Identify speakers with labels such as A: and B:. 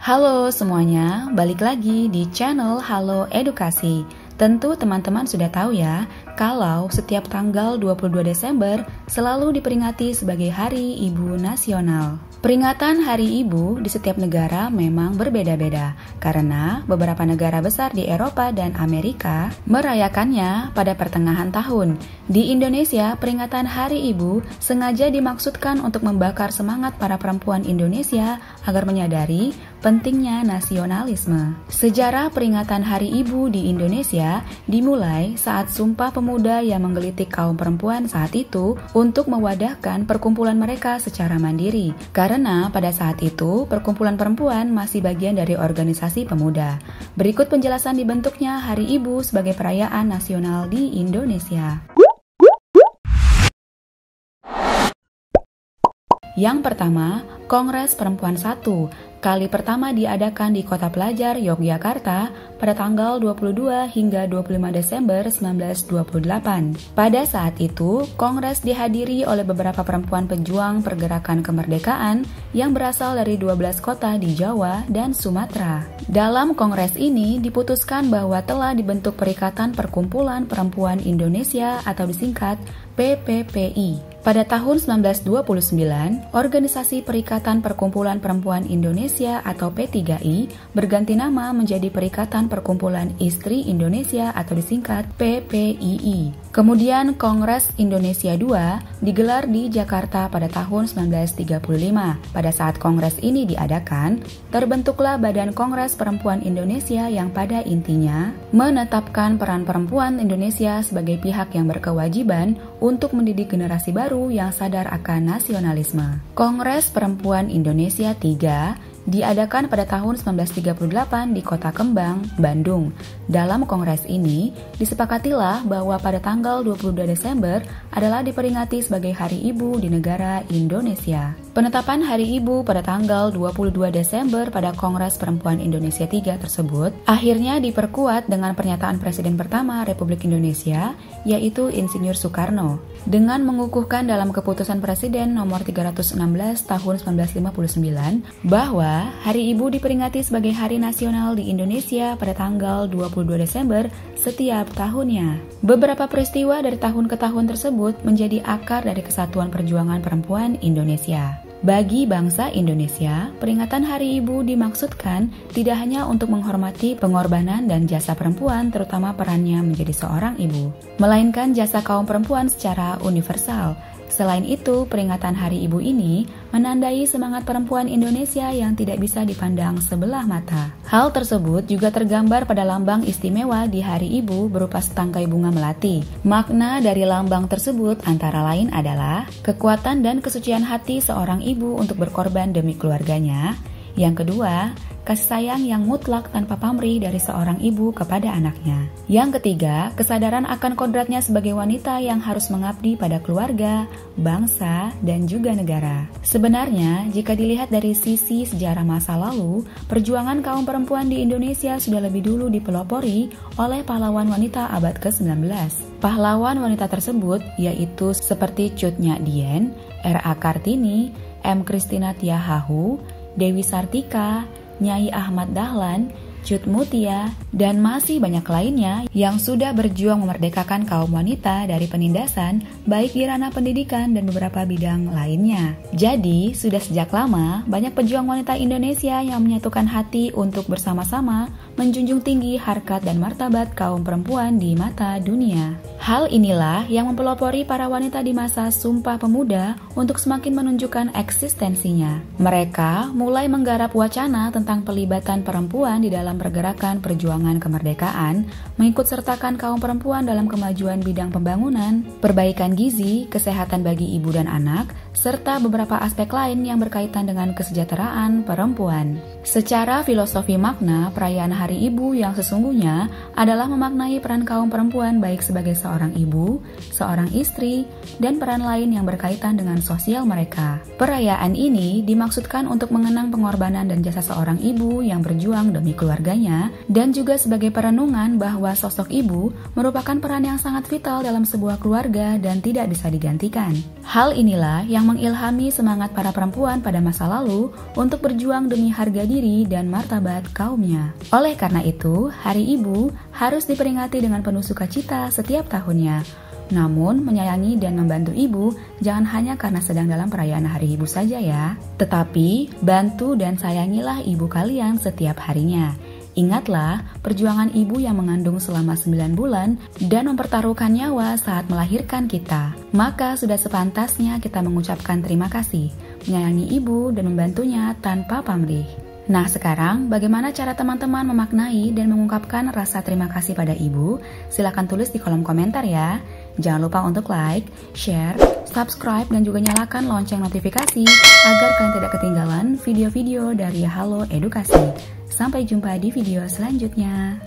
A: Halo semuanya, balik lagi di channel Halo Edukasi. Tentu teman-teman sudah tahu ya, kalau setiap tanggal 22 Desember selalu diperingati sebagai Hari Ibu Nasional. Peringatan Hari Ibu di setiap negara memang berbeda-beda, karena beberapa negara besar di Eropa dan Amerika merayakannya pada pertengahan tahun. Di Indonesia, peringatan Hari Ibu sengaja dimaksudkan untuk membakar semangat para perempuan Indonesia agar menyadari pentingnya nasionalisme. Sejarah peringatan Hari Ibu di Indonesia dimulai saat Sumpah Pemuda yang menggelitik kaum perempuan saat itu untuk mewadahkan perkumpulan mereka secara mandiri. Karena pada saat itu, perkumpulan perempuan masih bagian dari organisasi pemuda. Berikut penjelasan dibentuknya Hari Ibu sebagai perayaan nasional di Indonesia. Yang pertama, Kongres Perempuan 1. Kali pertama diadakan di Kota Pelajar, Yogyakarta pada tanggal 22 hingga 25 Desember 1928. Pada saat itu, Kongres dihadiri oleh beberapa perempuan pejuang pergerakan kemerdekaan yang berasal dari 12 kota di Jawa dan Sumatera. Dalam Kongres ini diputuskan bahwa telah dibentuk Perikatan Perkumpulan Perempuan Indonesia atau disingkat PPPI. Pada tahun 1929, Organisasi Perikatan Perkumpulan Perempuan Indonesia atau P3I berganti nama menjadi Perikatan Perkumpulan Istri Indonesia atau disingkat PPII. Kemudian Kongres Indonesia II digelar di Jakarta pada tahun 1935. Pada saat kongres ini diadakan, terbentuklah Badan Kongres Perempuan Indonesia yang pada intinya menetapkan peran perempuan Indonesia sebagai pihak yang berkewajiban untuk mendidik generasi baru yang sadar akan nasionalisme. Kongres Perempuan Indonesia III diadakan pada tahun 1938 di Kota Kembang, Bandung. Dalam kongres ini, disepakatilah bahwa pada tanggal 22 Desember adalah diperingati sebagai Hari Ibu di negara Indonesia. Penetapan Hari Ibu pada tanggal 22 Desember pada Kongres Perempuan Indonesia III tersebut akhirnya diperkuat dengan pernyataan Presiden pertama Republik Indonesia, yaitu Insinyur Soekarno, dengan mengukuhkan dalam keputusan Presiden nomor 316 tahun 1959 bahwa Hari Ibu diperingati sebagai Hari Nasional di Indonesia pada tanggal 22 Desember setiap tahunnya. Beberapa peristiwa dari tahun ke tahun tersebut menjadi akar dari kesatuan perjuangan perempuan Indonesia. Bagi bangsa Indonesia, peringatan Hari Ibu dimaksudkan tidak hanya untuk menghormati pengorbanan dan jasa perempuan, terutama perannya menjadi seorang ibu, melainkan jasa kaum perempuan secara universal. Selain itu, peringatan Hari Ibu ini menandai semangat perempuan Indonesia yang tidak bisa dipandang sebelah mata. Hal tersebut juga tergambar pada lambang istimewa di Hari Ibu berupa setangkai bunga melati. Makna dari lambang tersebut antara lain adalah kekuatan dan kesucian hati seorang ibu untuk berkorban demi keluarganya. Yang kedua, kasih sayang yang mutlak tanpa pamrih dari seorang ibu kepada anaknya. Yang ketiga, kesadaran akan kodratnya sebagai wanita yang harus mengabdi pada keluarga, bangsa, dan juga negara. Sebenarnya, jika dilihat dari sisi sejarah masa lalu, perjuangan kaum perempuan di Indonesia sudah lebih dulu dipelopori oleh pahlawan wanita abad ke-19. Pahlawan wanita tersebut yaitu seperti Cut Nyak Dien, R.A. Kartini, M. Christina Tiahahu, Dewi Sartika, Nyai Ahmad Dahlan, Cut Mutia, dan masih banyak lainnya yang sudah berjuang memerdekakan kaum wanita dari penindasan baik di ranah pendidikan dan beberapa bidang lainnya. Jadi, sudah sejak lama banyak pejuang wanita Indonesia yang menyatukan hati untuk bersama-sama menjunjung tinggi harkat dan martabat kaum perempuan di mata dunia. Hal inilah yang mempelopori para wanita di masa Sumpah Pemuda untuk semakin menunjukkan eksistensinya. Mereka mulai menggarap wacana tentang pelibatan perempuan di dalam pergerakan perjuangan kemerdekaan, mengikut sertakan kaum perempuan dalam kemajuan bidang pembangunan, perbaikan gizi, kesehatan bagi ibu dan anak, serta beberapa aspek lain yang berkaitan dengan kesejahteraan perempuan. Secara filosofi makna, perayaan Hari Ibu yang sesungguhnya adalah memaknai peran kaum perempuan baik sebagai seorang ibu, seorang istri, dan peran lain yang berkaitan dengan sosial mereka. Perayaan ini dimaksudkan untuk mengenang pengorbanan dan jasa seorang ibu yang berjuang demi keluarga. keluarganya, dan juga sebagai perenungan bahwa sosok ibu merupakan peran yang sangat vital dalam sebuah keluarga dan tidak bisa digantikan. Hal inilah yang mengilhami semangat para perempuan pada masa lalu untuk berjuang demi harga diri dan martabat kaumnya. Oleh karena itu, Hari Ibu harus diperingati dengan penuh sukacita setiap tahunnya. Namun, menyayangi dan membantu ibu jangan hanya karena sedang dalam perayaan Hari Ibu saja ya. Tetapi, bantu dan sayangilah ibu kalian setiap harinya. Ingatlah perjuangan ibu yang mengandung selama 9 bulan dan mempertaruhkan nyawa saat melahirkan kita. Maka sudah sepantasnya kita mengucapkan terima kasih, menyayangi ibu dan membantunya tanpa pamrih. Nah sekarang, bagaimana cara teman-teman memaknai dan mengungkapkan rasa terima kasih pada ibu? Silahkan tulis di kolom komentar ya. Jangan lupa untuk like, share, subscribe, dan juga nyalakan lonceng notifikasi agar kalian tidak ketinggalan video-video dari Halo Edukasi. Sampai jumpa di video selanjutnya.